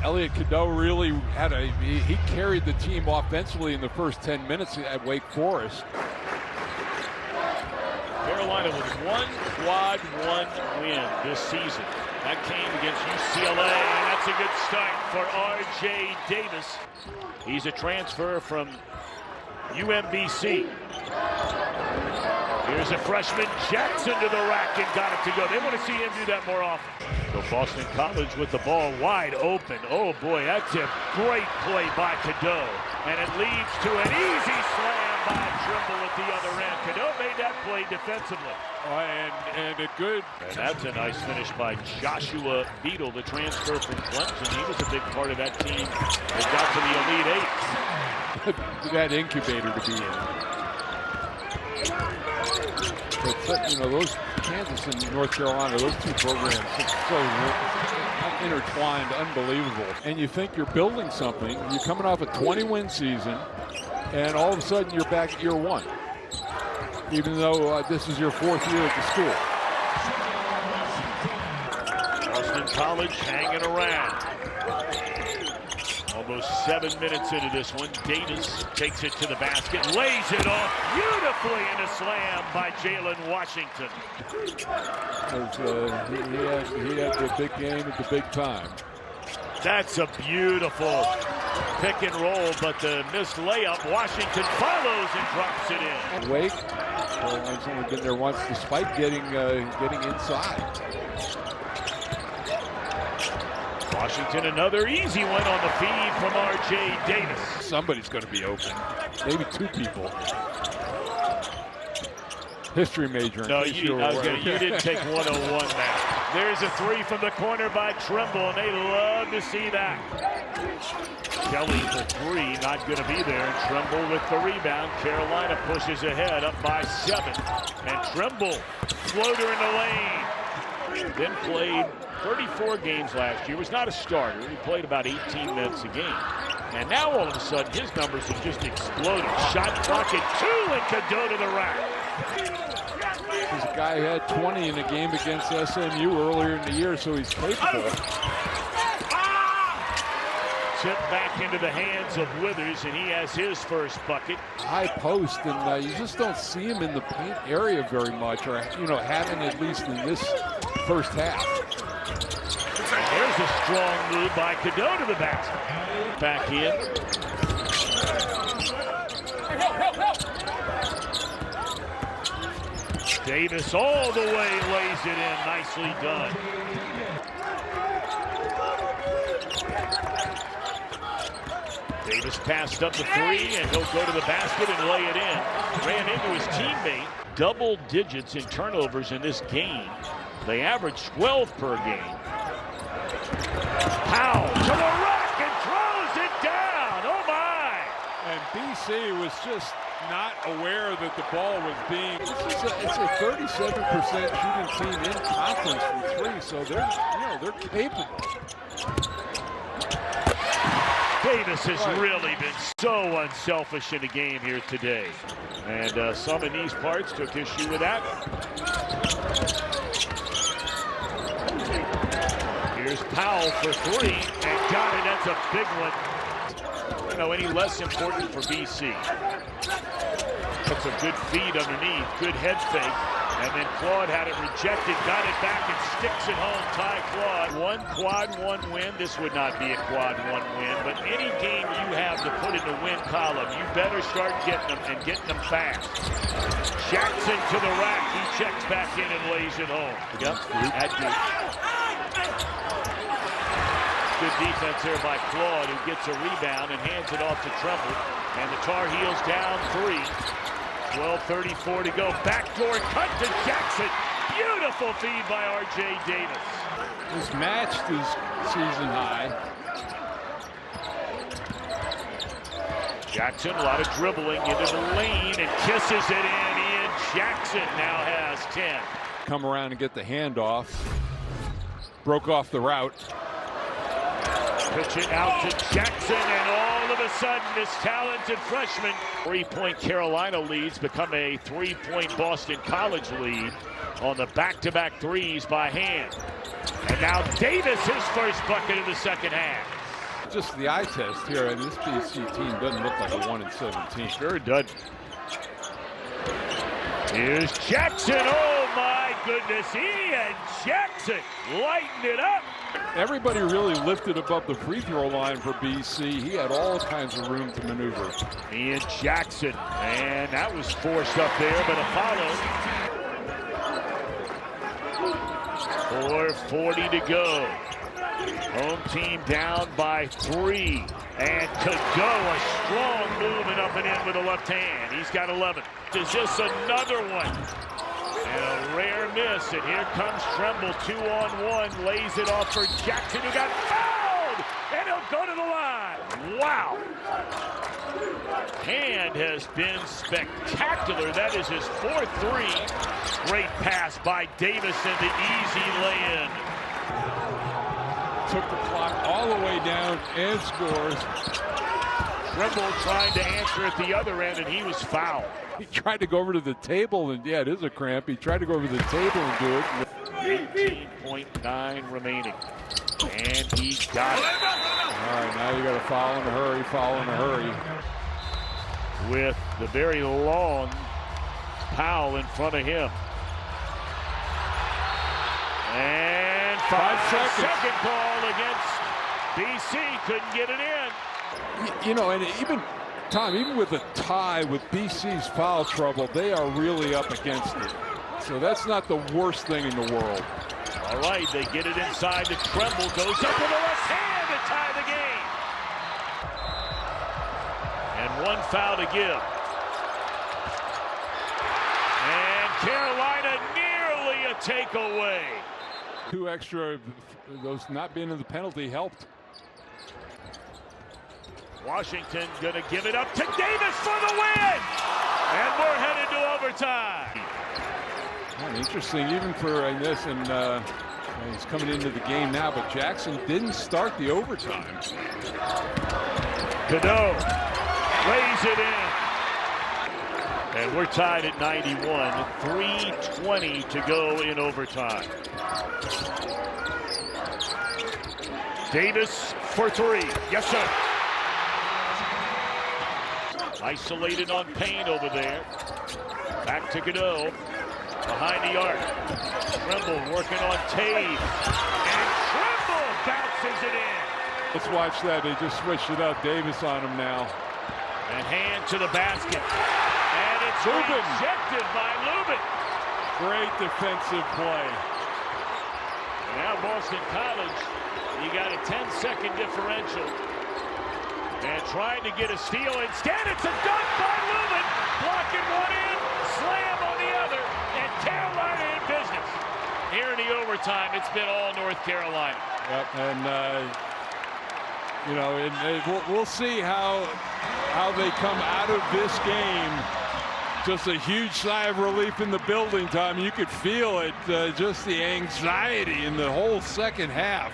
Elliot Cadeau really he carried the team offensively in the first 10 minutes at Wake Forest. Carolina with one quad one win this season. That came against UCLA, and that's a good start for R.J. Davis. He's a transfer from UMBC. Here's a freshman, Jackson to the rack and got it to go. They want to see him do that more often. So Boston College with the ball wide open. Oh boy, that's a great play by Cadeau. And it leads to an easy slam by Trimble at the other end. Cadeau made that play defensively. And a good... And that's a nice finish by Joshua Beadle, the transfer from Clemson. He was a big part of that team that got to the Elite Eight. That incubator to be in. But, you know, those Kansas and North Carolina, those two programs are so intertwined, unbelievable. And you think you're building something. You're coming off a 20-win season, and all of a sudden you're back at year one, even though this is your fourth year at the school. Boston College hanging around. Almost 7 minutes into this one. Davis takes it to the basket, lays it off beautifully in a slam by Jalen Washington. He had the big game at the big time. That's a beautiful pick and roll, but the missed layup, Washington follows and drops it in. Wake, Carolina's only been there once despite getting inside. Washington, another easy one on the feed from R.J. Davis. Somebody's going to be open. Maybe two people. History major. No, you didn't take 101 now. There's a three from the corner by Trimble, and they love to see that. Kelly for three, not going to be there. And Trimble with the rebound. Carolina pushes ahead, up by 7. And Trimble, floater in the lane. Then played 34 games last year, was not a starter. He played about 18 minutes a game. And now all of a sudden his numbers have just exploded. Shot clock at 2 and Cadeau to the rack. This guy had 20 in a game against SMU earlier in the year, so he's capable. Tip back into the hands of Withers, and he has his first bucket. High post, and you just don't see him in the paint area very much, or having at least in this first half. There's a strong move by Cadeau to the basket. Back in. Davis all the way lays it in. Nicely done. Davis passed up the 3, and he'll go to the basket and lay it in. Ran into his teammate. Double digits in turnovers in this game. They average 12 per game. Powell to the rack and throws it down. Oh my! And BC was just not aware that the ball was being. It's a 37% shooting team in conference from 3, so they're capable. Davis has really been so unselfish in the game here today, and some in these parts took issue with that. Here's Powell for 3, and got it. That's a big one. Any less important for BC. Puts a good feed underneath, good head fake, and then Claude had it rejected, got it back and sticks it home. Ty Claude, one quad one win. This would not be a quad one win, but any game you have to put in the win column, you better start getting them and getting them fast. Jackson to the rack, he checks back in and lays it home. Yep, at Duke. Good defense there by Claude, who gets a rebound and hands it off to Trimble. And the Tar Heels down 3. 12:34 to go. Backdoor cut to Jackson. Beautiful feed by R.J. Davis. He's matched his season high. Jackson, a lot of dribbling into the lane and kisses it in. Ian Jackson now has 10. Come around and get the handoff. Broke off the route. Pitch it out to Jackson, and all of a sudden, this talented freshman. 3-point Carolina leads become a 3-point Boston College lead on the back-to-back threes by Hand. And now Davis, his first bucket of the second half. Just the eye test here, and this BC team doesn't look like a 1-17. Sure does. Here's Jackson. Oh my goodness, Ian Jackson lighting it up. Everybody really lifted above the free throw line for BC. He had all kinds of room to maneuver. Ian Jackson, and that was forced up there, but a follow. 4:40 to go. Home team down by 3. And to go, a strong movement up and in with the left hand. He's got 11. Is this another one? And a rare miss. And here comes Tremble, 2-on-1. Lays it off for Jackson, who got fouled. And he'll go to the line. Wow. Hand has been spectacular. That is his 4th 3. Great pass by Davis and the easy lay-in. Took the clock all the way down and scores. Tremble trying to answer at the other end, and he was fouled. He tried to go over to the table, and yeah, it is a cramp. He tried to go over to the table and do it. 18.9 remaining. And he got it. All right, now you got to foul in a hurry, foul in a hurry. With the very long Powell in front of him. And 5 seconds. Second call against BC. Couldn't get it in. You know, and even, Tom, even with a tie with BC's foul trouble, they are really up against it. So that's not the worst thing in the world. All right, they get it inside to Tremble. Goes up with the left hand to tie the game. And one foul to give. And Carolina nearly a takeaway. 2 extra, those not being in the penalty helped. Washington gonna give it up to Davis for the win. And we're headed to overtime. Interesting, even for this, and he's coming into the game now, but Jackson didn't start the overtime. Cadeau lays it in. And we're tied at 91, 3:20 to go in overtime. Davis for 3. Yes, sir. Isolated on Payne over there. Back to Cadeau. Behind the arc. Tremble working on Taves. And Tremble bounces it in. Let's watch that. They just switched it up. Davis on him now. And hand to the basket. And it's rejected by Lubin. Great defensive play. Now Boston College, you got a 10-second differential. And trying to get a steal. Instead, it's a dunk by Lubin. Blocking one in, slam on the other, and Carolina in business. Here in the overtime, it's been all North Carolina. Yep, and you know, we'll see how they come out of this game. Just a huge sigh of relief in the building, Tom. You could feel it, just the anxiety in the whole second half.